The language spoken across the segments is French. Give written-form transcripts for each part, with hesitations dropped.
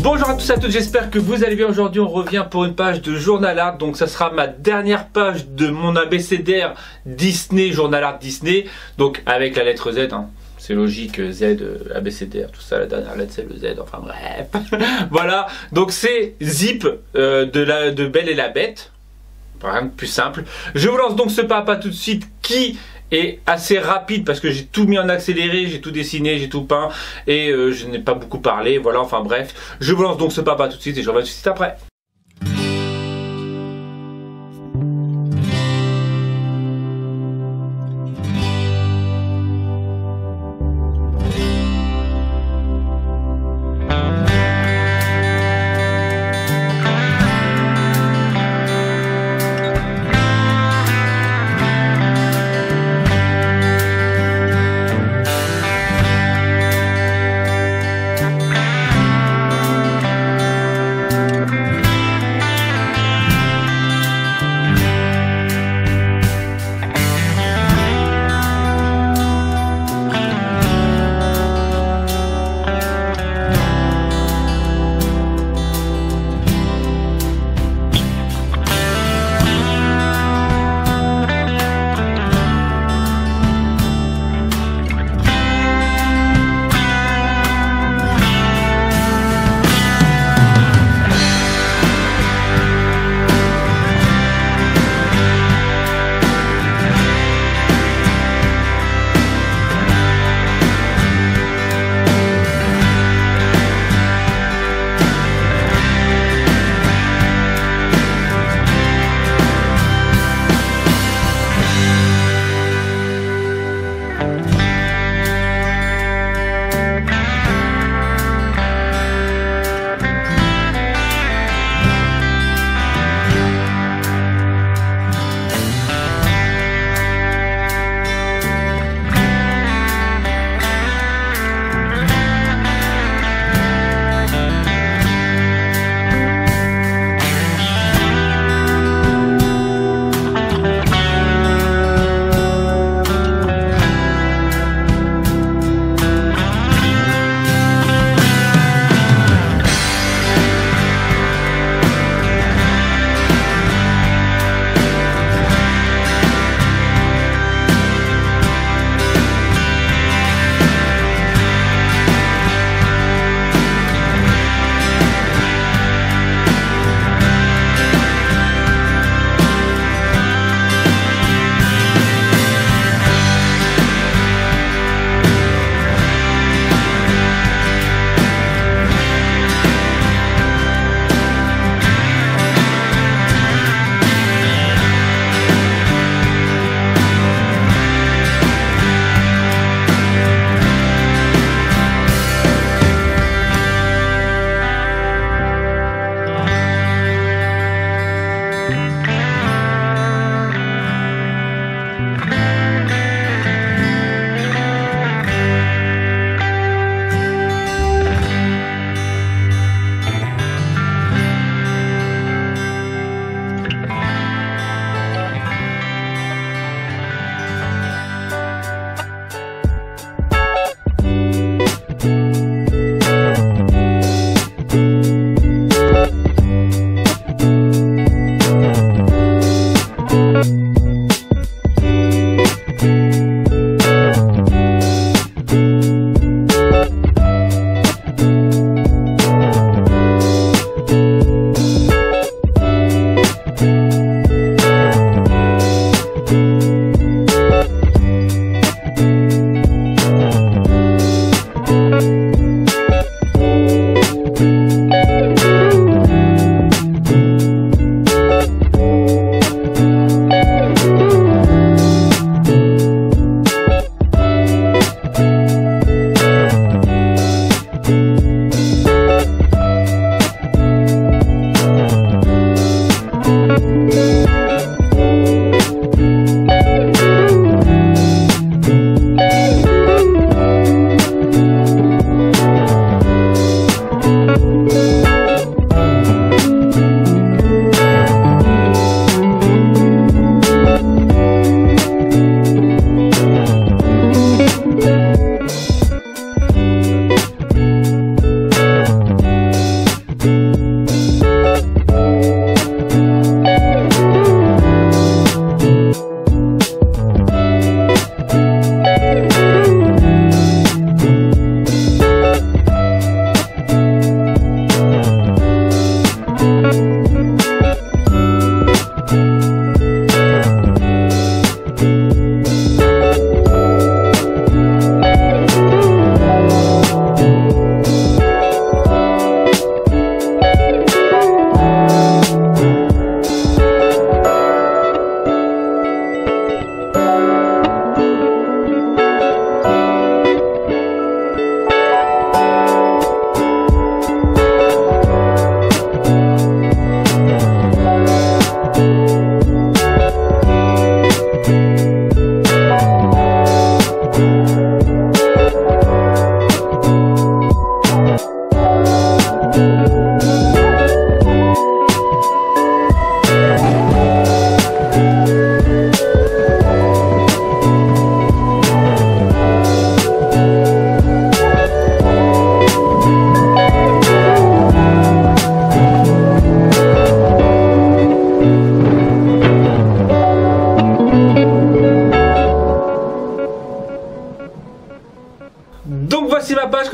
Bonjour à tous et à toutes, j'espère que vous allez bien. Aujourd'hui on revient pour une page de journal art. Donc ça sera ma dernière page de mon abécédaire Disney, journal art Disney. Donc avec la lettre Z, hein. C'est logique, Z, abécédaire, tout ça, la dernière lettre c'est le Z, enfin bref. Voilà, donc c'est Zip de Belle et la Bête. Rien de plus simple. Je vous lance donc ce pas à pas tout de suite qui est assez rapide parce que j'ai tout mis en accéléré, j'ai tout dessiné, j'ai tout peint et je n'ai pas beaucoup parlé. Voilà, enfin bref. Je vous lance donc ce pas à pas tout de suite et je reviens tout de suite après.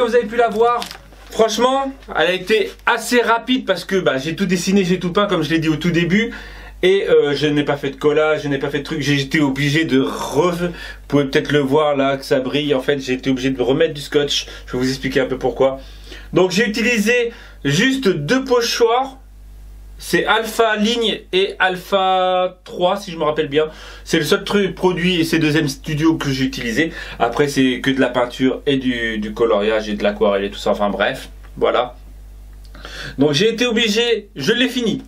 vous avez pu la voir, franchement, elle a été assez rapide parce que j'ai tout dessiné, j'ai tout peint comme je l'ai dit au tout début. Et je n'ai pas fait de collage, je n'ai pas fait de truc, j'ai été obligé de Vous pouvez peut-être le voir là, que ça brille. En fait, j'ai été obligé de remettre du scotch. Je vais vous expliquer un peu pourquoi. Donc j'ai utilisé juste 2 pochoirs. C'est Alpha Ligne et Alpha 3 si je me rappelle bien. C'est le seul truc produit et c'est deuxième studio que j'ai utilisé. Après c'est que de la peinture et du coloriage et de l'aquarelle et tout ça. Enfin bref, voilà. Donc j'ai été obligé, je l'ai fini.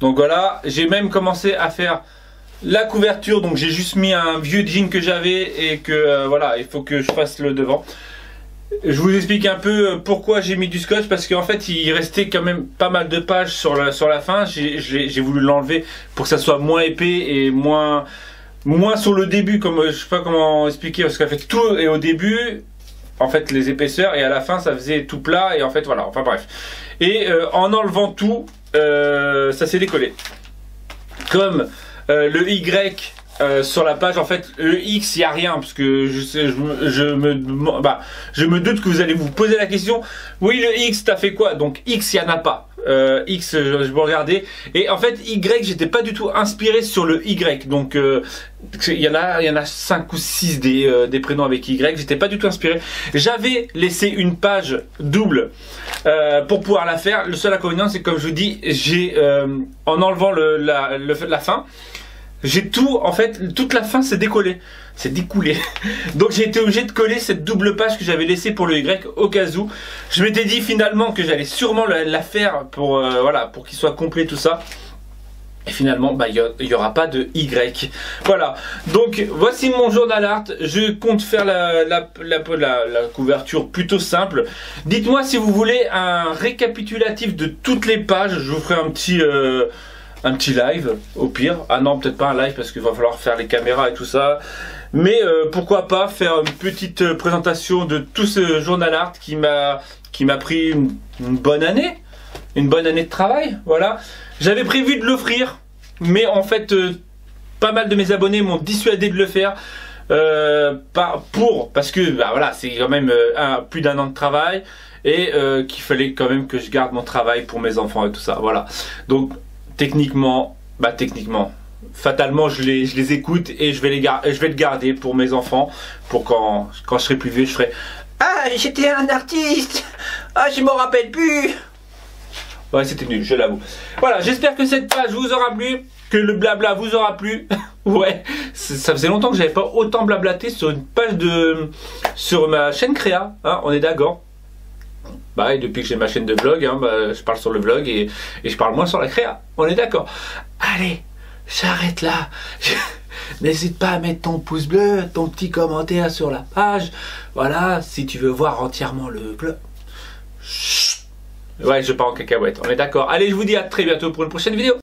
Donc voilà, j'ai même commencé à faire la couverture. Donc j'ai juste mis un vieux jean que j'avais et que voilà, il faut que je fasse le devant. Je vous explique un peu pourquoi j'ai mis du scotch, parce qu'en fait il restait quand même pas mal de pages sur la fin. J'ai voulu l'enlever pour que ça soit moins épais et moins sur le début, comme je sais pas comment expliquer, parce qu'en fait tout est au début, en fait les épaisseurs, et à la fin ça faisait tout plat, et en fait voilà, enfin bref. Et en enlevant tout, ça s'est décollé. Comme le Y sur la page, en fait le X il n'y a rien, parce que je me doute que vous allez vous poser la question. Oui, le X t'as fait quoi? Donc X il n'y en a pas. X je vais regarder, et en fait Y j'étais pas du tout inspiré sur le Y. Donc il y en a 5 ou 6 des prénoms avec Y. J'étais pas du tout inspiré. J'avais laissé une page double pour pouvoir la faire. Le seul inconvénient c'est, comme je vous dis, j'ai en enlevant la fin, j'ai tout, en fait, toute la fin s'est décollée. C'est découlé. Donc j'ai été obligé de coller cette double page que j'avais laissée pour le Y au cas où. Je m'étais dit finalement que j'allais sûrement la faire pour voilà, pour qu'il soit complet tout ça. Et finalement, il n'y aura pas de Y. Voilà. Donc voici mon journal art. Je compte faire la couverture plutôt simple. Dites-moi si vous voulez un récapitulatif de toutes les pages. Je vous ferai un petit live au pire. Ah non, peut-être pas un live parce qu'il va falloir faire les caméras et tout ça. Mais pourquoi pas faire une petite présentation de tout ce journal art qui m'a pris une bonne année. Une bonne année de travail, voilà. J'avais prévu de l'offrir, mais en fait, pas mal de mes abonnés m'ont dissuadé de le faire. Parce que voilà, c'est quand même plus d'1 an de travail, et qu'il fallait quand même que je garde mon travail pour mes enfants et tout ça, voilà. Donc techniquement, fatalement je les écoute, et je vais le garder pour mes enfants, pour quand je serai plus vieux, je ferai ah, j'étais un artiste, ah, je m'en rappelle plus. Ouais, c'était nul, je l'avoue. Voilà, j'espère que cette page vous aura plu, que le blabla vous aura plu. Ouais, ça faisait longtemps que j'avais pas autant blablaté sur une page sur ma chaîne Créa, hein, on est d'accord. Et depuis que j'ai ma chaîne de vlog, hein, je parle sur le vlog et je parle moins sur la Créa, on est d'accord. Allez, j'arrête là. N'hésite pas à mettre ton pouce bleu, ton petit commentaire sur la page. Voilà, si tu veux voir entièrement le vlog. Ouais, je pars en cacahuète, on est d'accord. Allez, je vous dis à très bientôt pour une prochaine vidéo.